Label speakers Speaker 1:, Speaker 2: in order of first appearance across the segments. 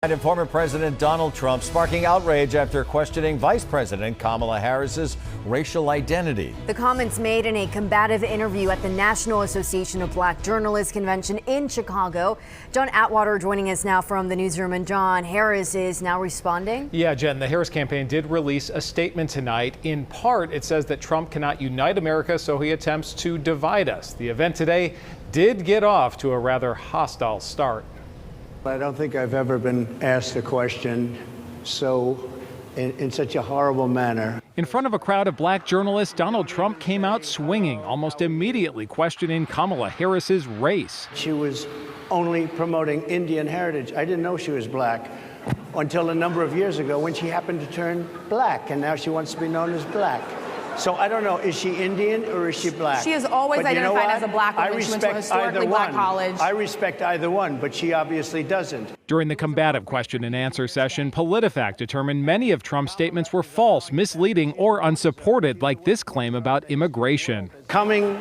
Speaker 1: And former President Donald Trump sparking outrage after questioning Vice President Kamala Harris's racial identity.
Speaker 2: The comments made in a combative interview at the National Association of Black Journalists convention in Chicago. John Atwater joining us now from the newsroom. And John, Harris is now responding.
Speaker 3: Yeah, Jen, the Harris campaign did release a statement tonight. In part, it says that Trump cannot unite America, so he attempts to divide us. The event today did get off to a rather hostile start.
Speaker 4: I don't think I've ever been asked a question in such a horrible manner.
Speaker 3: In front of a crowd of black journalists, Donald Trump came out swinging, almost immediately questioning Kamala Harris's race.
Speaker 4: She was only promoting Indian heritage. I didn't know she was black until a number of years ago when she happened to turn black, and now she wants to be known as black. So I don't know, is she Indian or is she black?
Speaker 5: She has always identified as a black woman. She went to a historically black college.
Speaker 4: I respect either one, but she obviously doesn't.
Speaker 3: During the combative question and answer session, PolitiFact determined many of Trump's statements were false, misleading, or unsupported, like this claim about immigration.
Speaker 4: Coming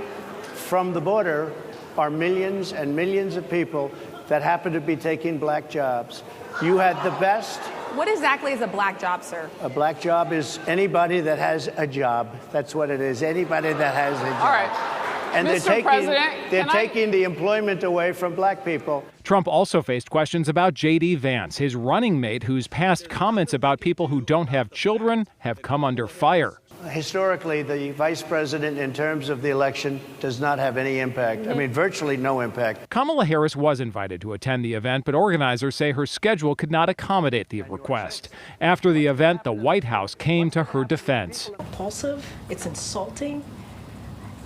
Speaker 4: from the border are millions and millions of people that happen to be taking black jobs. You had the best.
Speaker 5: What exactly is a black job, sir?
Speaker 4: A black job is anybody that has a job. That's what it is. Anybody that has a job.
Speaker 5: All right.
Speaker 4: And they're taking the employment away from black people.
Speaker 3: Trump also faced questions about J.D. Vance, his running mate, whose past comments about people who don't have children have come under fire.
Speaker 4: Historically, the vice president, in terms of the election, does not have any impact. I mean, virtually no impact.
Speaker 3: Kamala Harris was invited to attend the event, but organizers say her schedule could not accommodate the request. After the event, the White House came to her defense.
Speaker 6: Repulsive, it's insulting,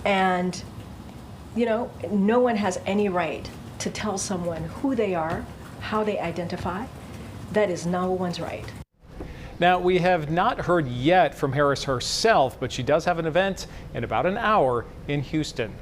Speaker 6: and, no one has any right to tell someone who they are, how they identify. That is no one's right.
Speaker 3: Now, we have not heard yet from Harris herself, but she does have an event in about an hour in Houston.